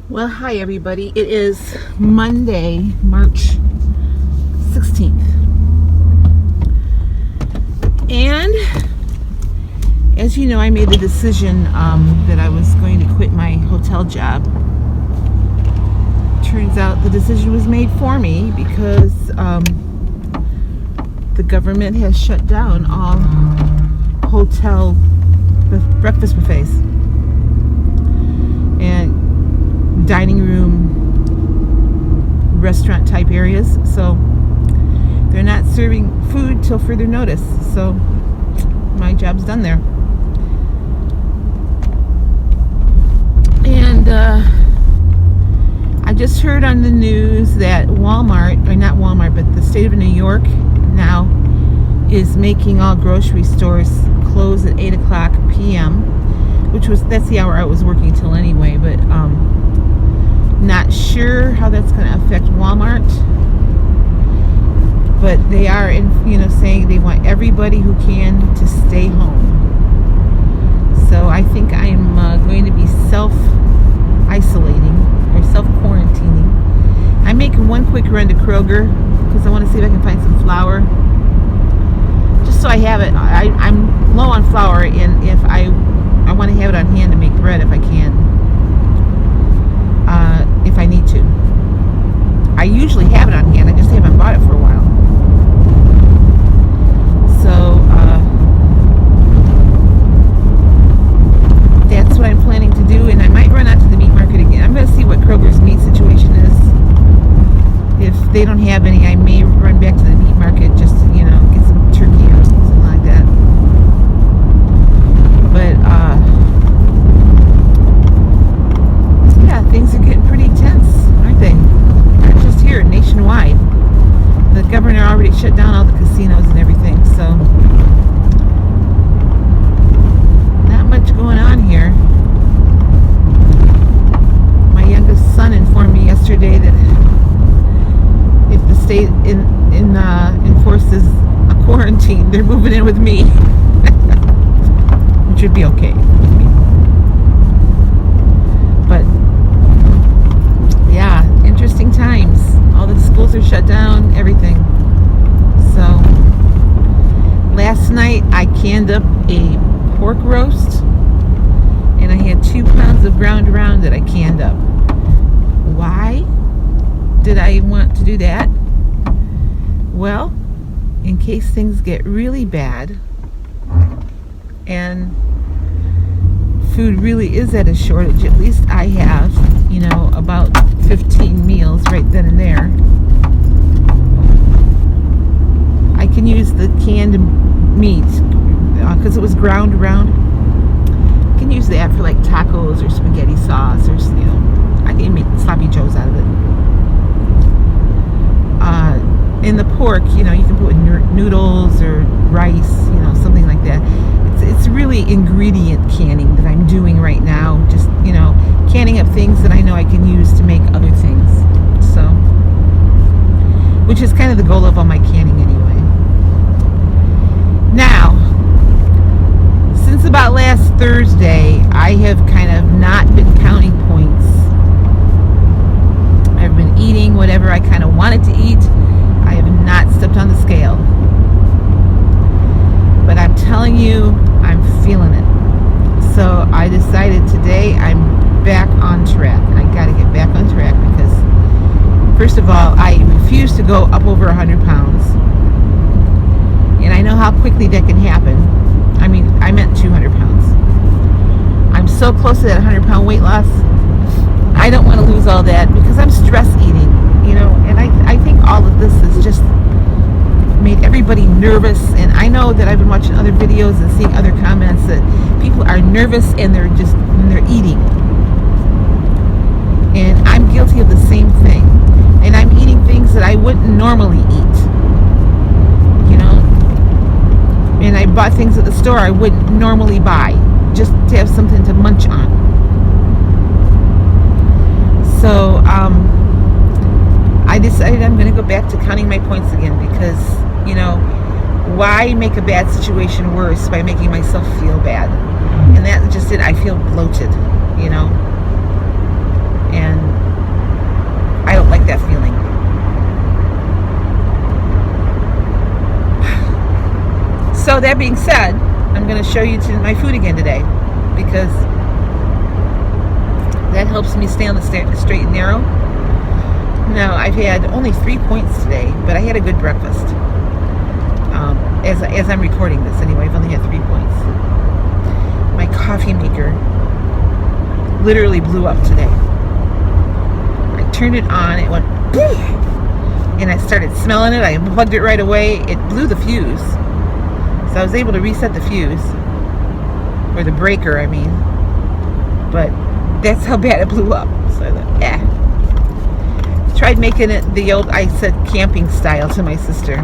Well, hi everybody. It is Monday, March 16th. And as you know, I made the decision that I was going to quit my hotel job. Turns out the decision was made for me because the government has shut down all hotel breakfast buffets and dining room restaurant type areas, so they're not serving food till further notice. So my job's done there. And I just heard on the news that Walmart, or not Walmart, but the state of New York now is making all grocery stores close at 8 o'clock p.m., that's the hour I was working till anyway, but not sure how that's going to affect Walmart, but they are saying they want everybody who can to stay home. So I think I'm going to be self-isolating or self-quarantining. I'm making one quick run to Kroger because I want to see if I can find some flour, just so I have it. I'm low on flour, and if I want to have it on hand to make bread if I can. If I need to. I usually have it on hand, I just haven't bought it for a while. So that's what I'm planning to do, and I might run out to the meat market again. I'm going to see what Kroger's meat situation is. If they don't have any, I may run back to the meat market just to, get some turkey or something like that. But things are getting pretty tense, aren't they? Not just here, nationwide. The governor already shut down all the casinos and everything, so not much going on here. My youngest son informed me yesterday that if the state enforces a quarantine, they're moving in with me, which would be okay. But yeah, interesting times. All the schools are shut down, everything. So last night I canned up a pork roast, and I had 2 pounds of ground round that I canned up. Why did I want to do that? Well, in case things get really bad and food really is at a shortage, at least I have, about 15 meals right then and there. I can use the canned meat because it was ground round. I can use that for like tacos or spaghetti sauce, or I can make sloppy joes out of it. In the pork, you can put noodles or rice, something like that. It's really ingredient canning that I'm doing right now. Just, canning up things that I know I can use to make other things. So, which is kind of the goal of all my canning anyway. Now, since about last Thursday, I have kind of not been counting points. I've been eating whatever I kind of wanted to eat. I have not stepped on the scale. But I'm telling you, I'm feeling it. So I decided today I'm back on track. I got to get back on track because, first of all, I refuse to go up over 100 pounds. And I know how quickly that can happen. I meant 200 pounds. I'm so close to that 100-pound weight loss. I don't want to lose all that because I'm stress eating, and I think all of this has just made everybody nervous. And I know that I've been watching other videos and seeing other comments that people are nervous and they're eating. And I'm guilty of the same thing. And I'm eating things that I wouldn't normally eat. And I bought things at the store I wouldn't normally buy, just to have something to munch on. So I decided I'm going to go back to counting my points again because, why make a bad situation worse by making myself feel bad? And that just it. I feel bloated, And So that being said, I'm going to show you to my food again today, because that helps me stay on the straight and narrow. Now, I've had only 3 points today, but I had a good breakfast. As I'm recording this anyway, I've only had 3 points. My coffee maker literally blew up today. I turned it on, it went boom, and I started smelling it. I unplugged it right away. It blew the fuse. So I was able to reset the fuse, or the breaker, I mean. But that's how bad it blew up. So I thought, tried making it the old, I said, camping style to my sister.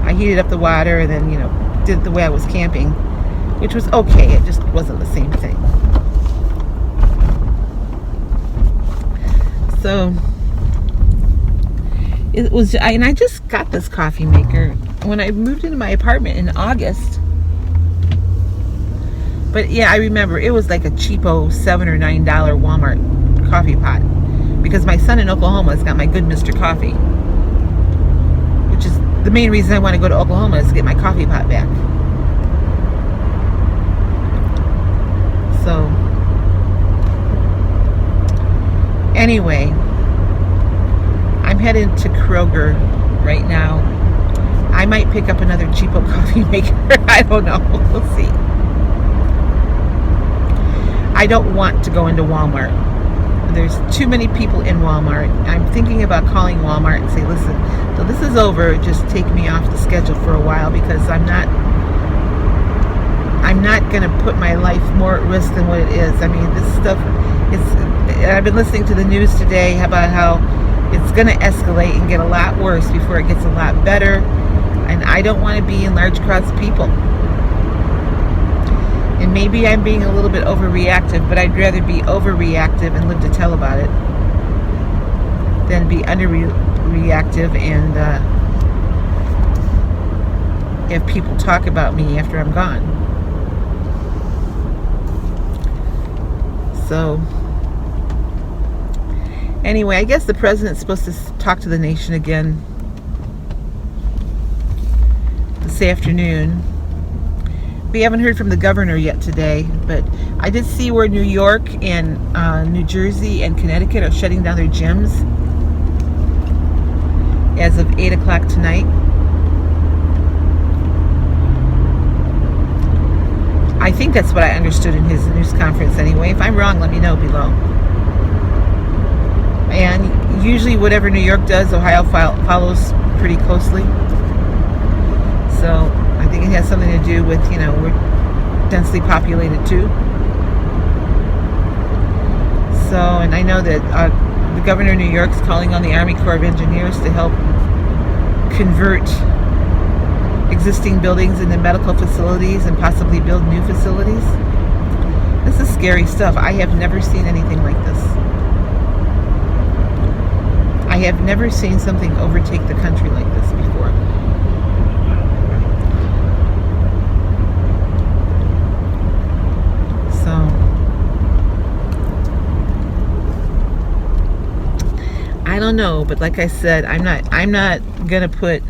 I heated up the water and then, did it the way I was camping, which was okay. It just wasn't the same thing. So it was, and I just got this coffee maker when I moved into my apartment in August. But yeah, I remember it was like a cheapo $7 or $9 Walmart coffee pot, because my son in Oklahoma has got my Good Mr. Coffee, which is the main reason I want to go to Oklahoma, is to get my coffee pot back. So anyway, I'm headed to Kroger right now. I might pick up another cheapo coffee maker. I don't know. We'll see. I don't want to go into Walmart. There's too many people in Walmart. I'm thinking about calling Walmart and say, listen, till this is over, just take me off the schedule for a while, because I'm not going to put my life more at risk than what it is. I mean, this stuff is, I've been listening to the news today about how it's going to escalate and get a lot worse before it gets a lot better. And I don't want to be in large crowds of people. And maybe I'm being a little bit overreactive, but I'd rather be overreactive and live to tell about it than be underreactive and have people talk about me after I'm gone. So anyway, I guess the president's supposed to talk to the nation again this afternoon. We haven't heard from the governor yet today, but I did see where New York and New Jersey and Connecticut are shutting down their gyms as of 8 o'clock tonight. I think that's what I understood in his news conference anyway. If I'm wrong, let me know below. And usually whatever New York does, Ohio follows pretty closely. So I think it has something to do with, we're densely populated too. So, and I know that the governor of New York is calling on the Army Corps of Engineers to help convert existing buildings into medical facilities and possibly build new facilities. This is scary stuff. I have never seen anything like this. I have never seen something overtake the country like this before. I don't know, but like I said, I'm not gonna put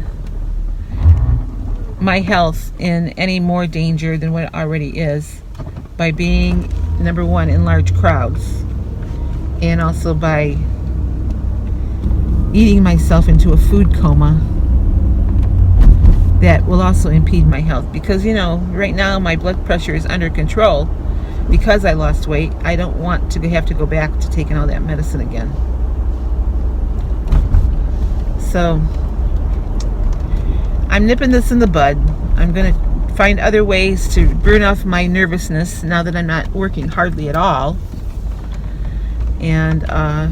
my health in any more danger than what it already is by being, number one, in large crowds, and also by eating myself into a food coma that will also impede my health. Because right now my blood pressure is under control because I lost weight. I don't want to have to go back to taking all that medicine again. So I'm nipping this in the bud. I'm going to find other ways to burn off my nervousness now that I'm not working hardly at all. And I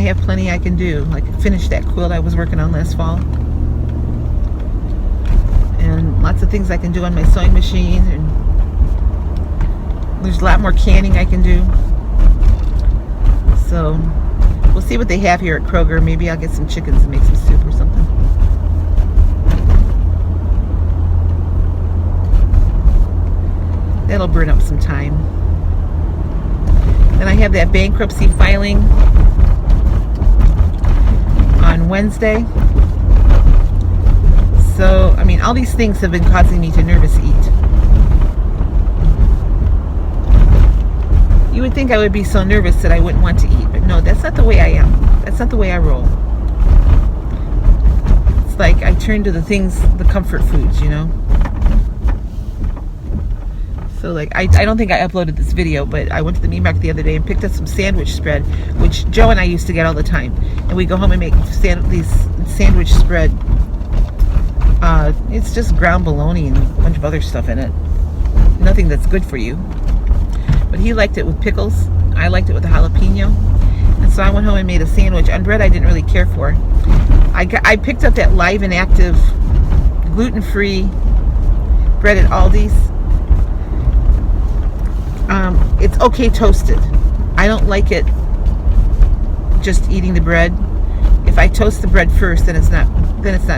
have plenty I can do, like finish that quilt I was working on last fall, and lots of things I can do on my sewing machine, and there's a lot more canning I can do. So we'll see what they have here at Kroger. Maybe I'll get some chickens and make some soup or something. That'll burn up some time. Then I have that bankruptcy filing on Wednesday. So, I mean, all these things have been causing me to nervous eat. You would think I would be so nervous that I wouldn't want to eat, but no, that's not the way I am. That's not the way I roll. It's like I turn to the things, the comfort foods, you know? So like, I don't think I uploaded this video, but I went to the meat market the other day and picked up some sandwich spread, which Joe and I used to get all the time. And we go home and make these sandwich spread. It's just ground bologna and a bunch of other stuff in it. Nothing that's good for you. But he liked it with pickles. I liked it with a jalapeno. And so I went home and made a sandwich on bread I didn't really care for. I picked up that Live and Active gluten-free bread at Aldi's. It's okay toasted. I don't like it just eating the bread. If I toast the bread first, then it's not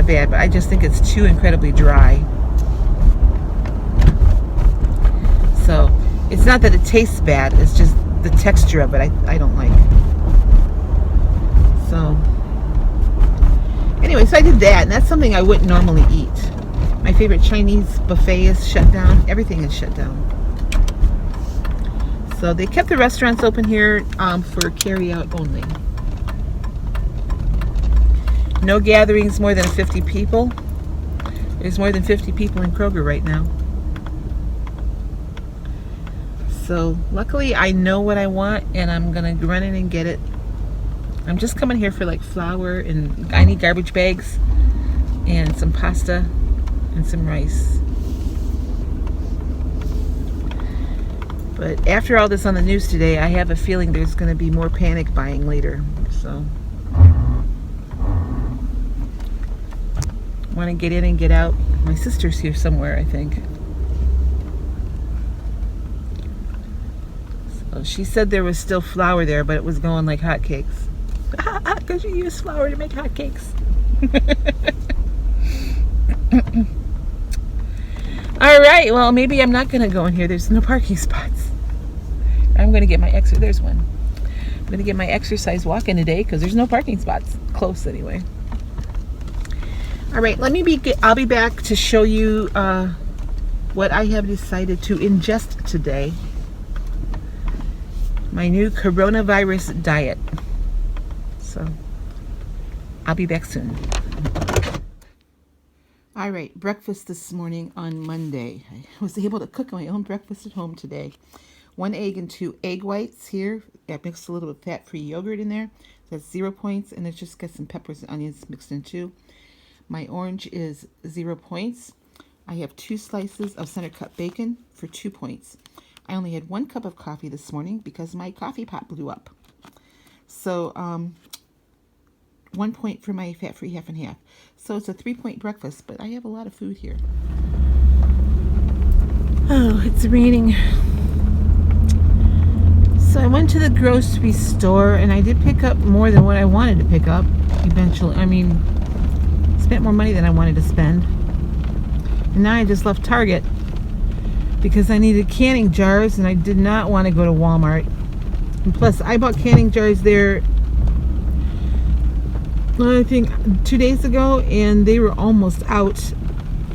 bad. But I just think it's too incredibly dry. So it's not that it tastes bad. It's just the texture of it I don't like. So anyway, so I did that, and that's something I wouldn't normally eat. My favorite Chinese buffet is shut down. Everything is shut down. So they kept the restaurants open here for carry-out only. No gatherings more than 50 people. There's more than 50 people in Kroger right now. So luckily I know what I want, and I'm gonna run in and get it. I'm just coming here for like flour, and I need garbage bags and some pasta and some rice. But after all this on the news today, I have a feeling there's going to be more panic buying later. So want to get in and get out. My sister's here somewhere, I think. So she said there was still flour there, but it was going like hotcakes. Because you use flour to make hotcakes. All right, well, maybe I'm not going to go in here. There's no parking spots. I'm going to get my exercise. There's one. I'm going to get my exercise walking today because there's no parking spots. Close, anyway. All right, I'll be back to show you what I have decided to ingest today. My new coronavirus diet. So, I'll be back soon. All right, breakfast this morning on Monday. I was able to cook my own breakfast at home today. 1 egg and 2 egg whites here. I mixed a little bit of fat-free yogurt in there. That's 0 points, and it's just got some peppers and onions mixed in too. My orange is 0 points. I have 2 slices of center cut bacon for 2 points. I only had 1 cup of coffee this morning because my coffee pot blew up. So 1 point for my fat-free half and half. So it's a 3-point breakfast, but I have a lot of food here. Oh, it's raining. So I went to the grocery store and I did pick up more than what I wanted to pick up eventually. I mean, spent more money than I wanted to spend. And now I just left Target because I needed canning jars and I did not want to go to Walmart. And plus, I bought canning jars there, I think 2 days ago, and they were almost out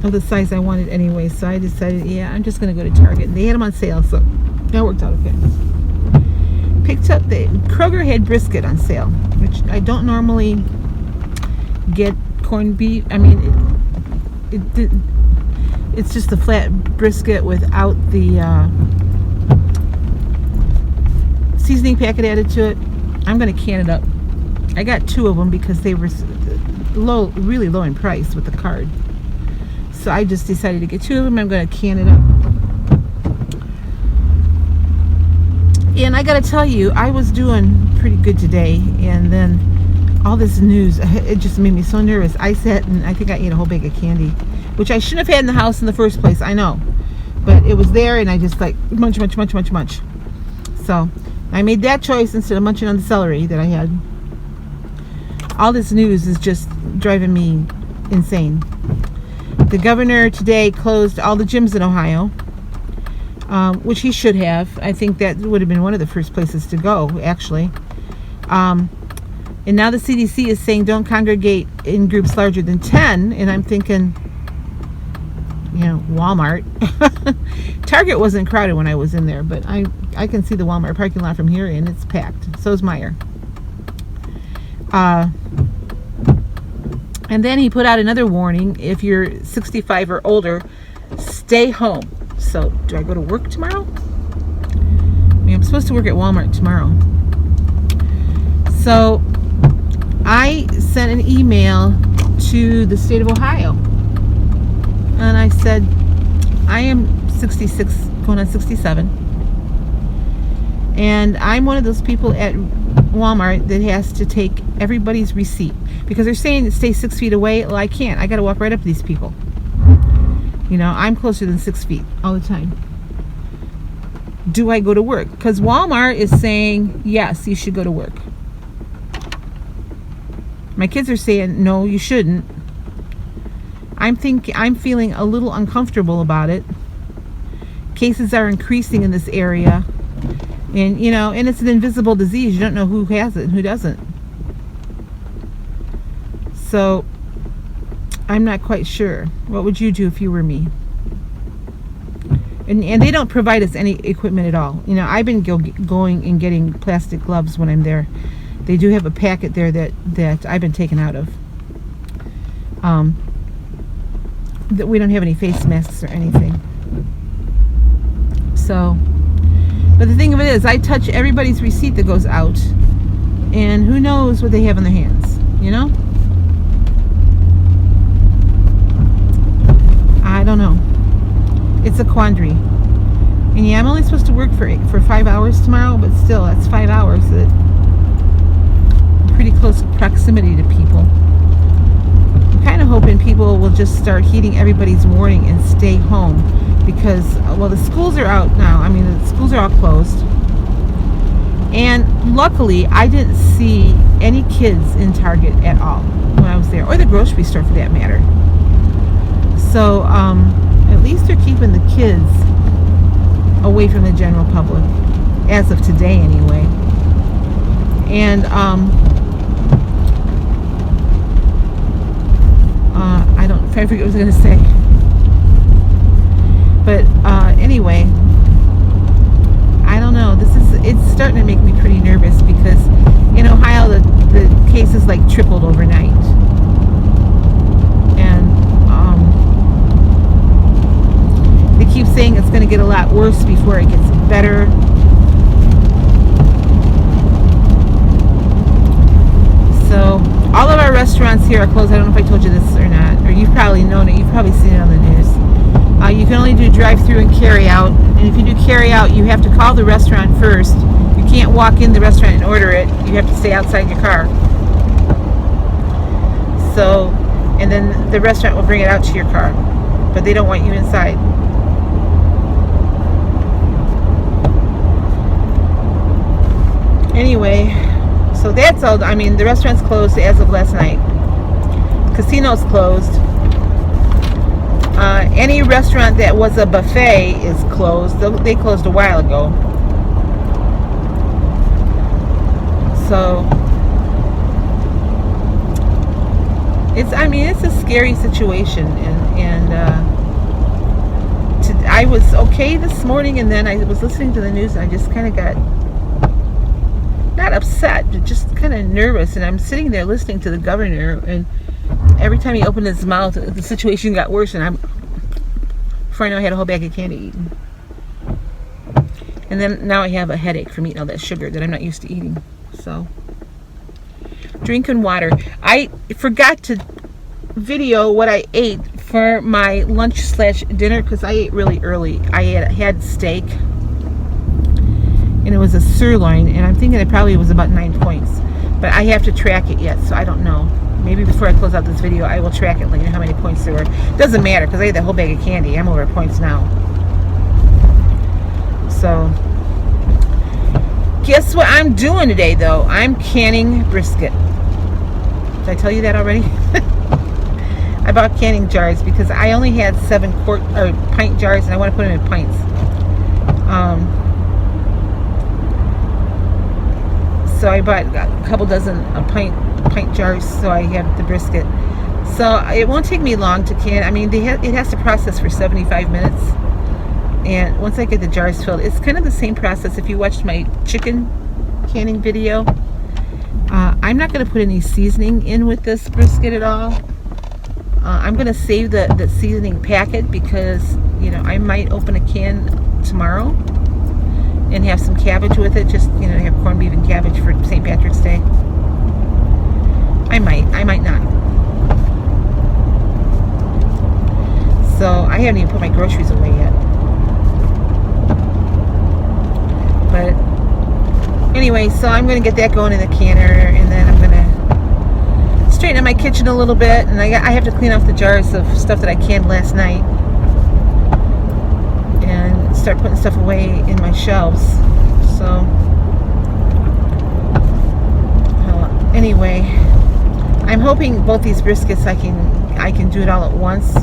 of the size I wanted anyway. So I decided, yeah, I'm just going to go to Target. And they had them on sale, so that worked out okay. Picked up Kroger had brisket on sale, which I don't normally get corned beef. I mean, it's just a flat brisket without the seasoning packet added to it. I'm going to can it up. I got 2 of them because they were really low in price with the card. So I just decided to get 2 of them. I'm going to can it up. And I got to tell you, I was doing pretty good today. And then all this news, it just made me so nervous. I sat and I think I ate a whole bag of candy, which I shouldn't have had in the house in the first place. I know. But it was there and I just like munch. So I made that choice instead of munching on the celery that I had. All this news is just driving me insane. The governor today closed all the gyms in Ohio, which he should have. I think that would have been one of the first places to go, actually. And now the CDC is saying don't congregate in groups larger than 10. And I'm thinking, Walmart. Target wasn't crowded when I was in there, but I can see the Walmart parking lot from here, and it's packed. So is Meijer. And then he put out another warning: if you're 65 or older, stay home. So, do I go to work tomorrow? I'm supposed to work at Walmart tomorrow. So, I sent an email to the state of Ohio. And I said, I am 66, going on 67. And I'm one of those people at Walmart that has to take everybody's receipt. Because they're saying to stay 6 feet away. Well, I can't. I got to walk right up to these people. I'm closer than 6 feet all the time. Do I go to work? Because Walmart is saying, yes, you should go to work. My kids are saying, no, you shouldn't. I'm feeling a little uncomfortable about it. Cases are increasing in this area. And, and it's an invisible disease. You don't know who has it and who doesn't. So, I'm not quite sure. What would you do if you were me? And they don't provide us any equipment at all. I've been going and getting plastic gloves when I'm there. They do have a packet there that I've been taken out of. That we don't have any face masks or anything. So, but the thing of it is, I touch everybody's receipt that goes out, and who knows what they have in their hands, I don't know. It's a quandary. And yeah, I'm only supposed to work for 5 hours tomorrow, but still, that's 5 hours that pretty close proximity to people. I'm kind of hoping people will just start heeding everybody's warning and stay home, because the schools are out now. The schools are all closed, and luckily I didn't see any kids in Target at all when I was there, or the grocery store for that matter. So at least they're keeping the kids away from the general public, as of today anyway. And I forget what I was going to say. But anyway, I don't know. It's starting to make me pretty nervous, because in Ohio the cases tripled overnight. And they keep saying it's going to get a lot worse before it gets better. So all of our restaurants here are closed. I don't know if I told you this or not, or you've probably known it. You've probably seen it on the news. You can only do drive-through and carry-out, and if you do carry-out, you have to call the restaurant first. You can't walk in the restaurant and order it. You have to stay outside your car. So, and then the restaurant will bring it out to your car, but they don't want you inside. Anyway, so that's all. The restaurant's closed as of last night. Casino's closed. Any restaurant that was a buffet is closed. They closed a while ago. So it's a scary situation, and I was okay this morning, and then I was listening to the news, and I just kind of got not upset, but just kind of nervous. And I'm sitting there listening to the governor, and every time he opened his mouth, the situation got worse, and before I know, I had a whole bag of candy eaten. And then now I have a headache from eating all that sugar that I'm not used to eating. So, drinking water. I forgot to video what I ate for my lunch/dinner, because I ate really early. I had steak, and it was a sirloin, and I'm thinking it probably was about 9 points. But I have to track it yet, so I don't know. Maybe before I close out this video, I will track it later, how many points there were. Doesn't matter, because I ate that whole bag of candy. I'm over points now. So, guess what I'm doing today, though? I'm canning brisket. Did I tell you that already? I bought canning jars because I only had 7 pint jars, and I want to put them in pints. So I bought a couple dozen pint jars, so I have the brisket. So it won't take me long to can. I mean, it has to process for 75 minutes. And once I get the jars filled, it's kind of the same process. If you watched my chicken canning video, I'm not going to put any seasoning in with this brisket at all. I'm going to save the seasoning packet because, you know, I might open a can tomorrow and have some cabbage with it. Just, you know, have corned beef and cabbage for St. Patrick's Day. I might not. So I haven't even put my groceries away yet. But anyway, so I'm going to get that going in the canner, and then I'm going to straighten up my kitchen a little bit, and I have to clean off the jars of stuff that I canned last night and start putting stuff away in my shelves. So anyway, I'm hoping both these briskets I can do it all at once,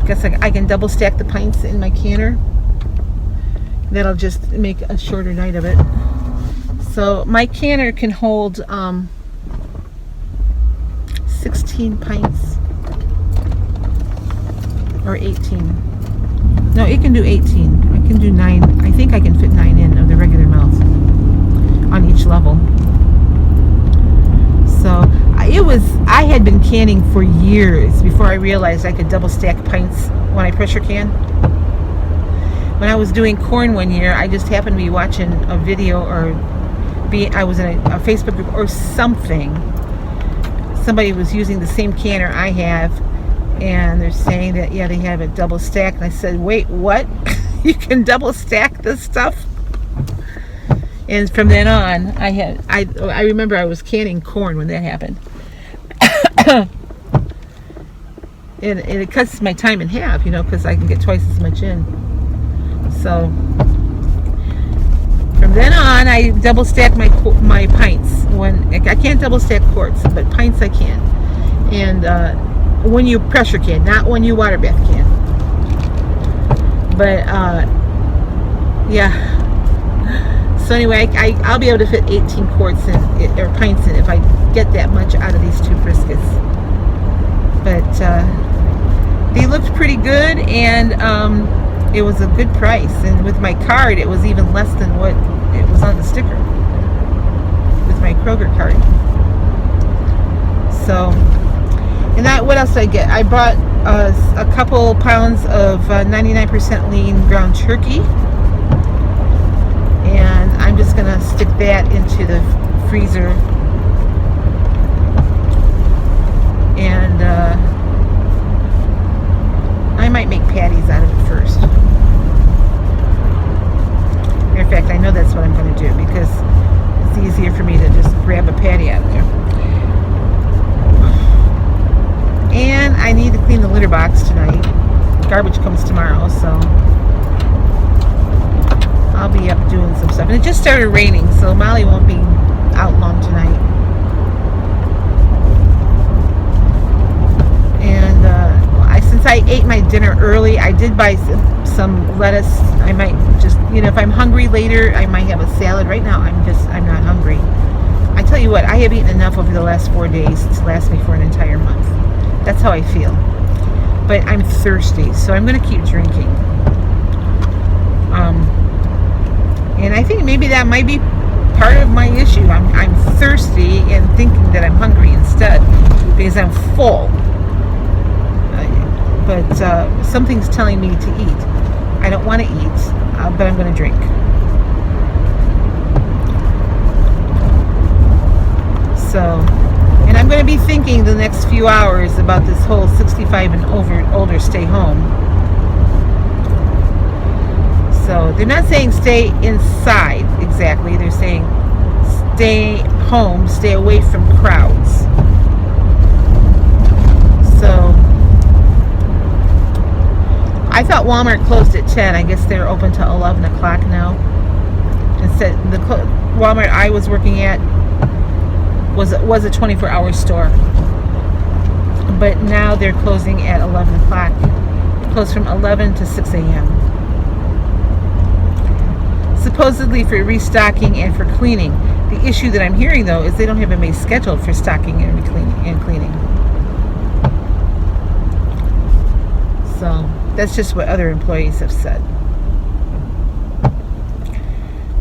because I can double stack the pints in my canner. That'll just make a shorter night of it. So my canner can hold 16 pints or 18. No, it can do 18. I can do 9. I think I can fit 9 in of the regular mouth on each level. So I had been canning for years before I realized I could double stack pints when I pressure can. When I was doing corn one year, I just happened to be watching a video, or I was in a Facebook group or something. Somebody was using the same canner I have, and they're saying that, yeah, they have it double stacked. And I said, wait, what? You can double stack this stuff? And from then on, I remember I was canning corn when that happened. And it cuts my time in half, you know, because I can get twice as much in. So from then on, I double stack my pints. When I can't double stack quarts, but pints I can. And when you pressure can, not when you water bath can. But yeah. So anyway, I'll be able to fit 18 quarts in, or pints in, if I get that much out of these two briskets. But they looked pretty good, and it was a good price. And with my card, it was even less than what it was on the sticker with my Kroger card. So, and that, what else did I get? I bought a couple pounds of 99% lean ground turkey. And I'm just going to stick that into the freezer. And I might make patties out of it first. Matter of fact, I know that's what I'm going to do, because it's easier for me to just grab a patty out of there. And I need to clean the litter box tonight. Garbage comes tomorrow, so I'll be up doing some stuff. And it just started raining, so Molly won't be out long tonight. And since I ate my dinner early, I did buy some lettuce. I might just, you know, if I'm hungry later, I might have a salad. Right now, I'm not hungry. I tell you what, I have eaten enough over the last 4 days to last me for an entire month. That's how I feel. But I'm thirsty, so I'm going to keep drinking. And I think maybe that might be part of my issue. I'm thirsty and thinking that I'm hungry instead, because I'm full. But something's telling me to eat. I don't want to eat, but I'm going to drink. So, and I'm going to be thinking the next few hours about this whole 65 and older stay home. So they're not saying stay inside exactly. They're saying stay home, stay away from crowds. So I thought Walmart closed at 10. I guess they're open till 11 o'clock now. Instead, the Walmart I was working at was a 24-hour store. But now they're closing at 11 o'clock. They close from 11 to 6 a.m. Supposedly for restocking and for cleaning. The issue that I'm hearing, though, is they don't have anybody scheduled for stocking and cleaning. So that's just what other employees have said.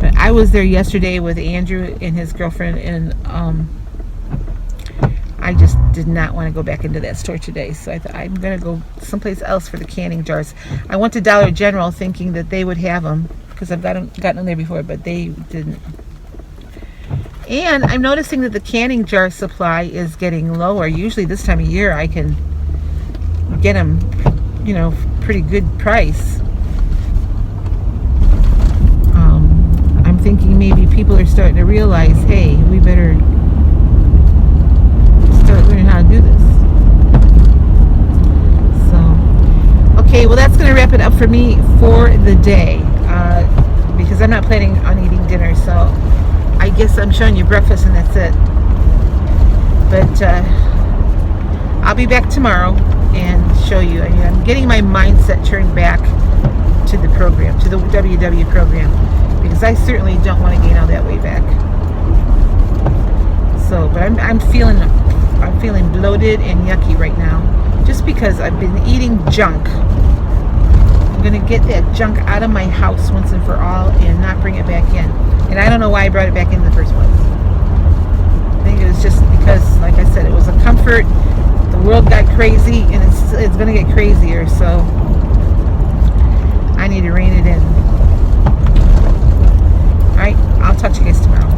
But I was there yesterday with Andrew and his girlfriend, and I just did not want to go back into that store today. So I thought I'm going to go someplace else for the canning jars. I went to Dollar General thinking that they would have them because I've gotten them there before, but they didn't. And I'm noticing that the canning jar supply is getting lower. Usually this time of year I can get them, pretty good price. I'm thinking maybe people are starting to realize, hey, we better start learning how to do this. So, okay, well that's going to wrap it up for me for the day, because I'm not planning on eating dinner, so I guess I'm showing you breakfast and that's it. But I'll be back tomorrow and show you. I'm getting my mindset turned back to the program, to the WW program, because I certainly don't want to gain all that weight back. So, but I'm feeling bloated and yucky right now, just because I've been eating junk. I'm gonna get that junk out of my house once and for all, and not bring it back in. And I don't know why I brought it back in the first place. I think it was just because, like I said, it was a comfort. The world got crazy, and it's gonna get crazier. So I need to rein it in. All right, I'll talk to you guys tomorrow.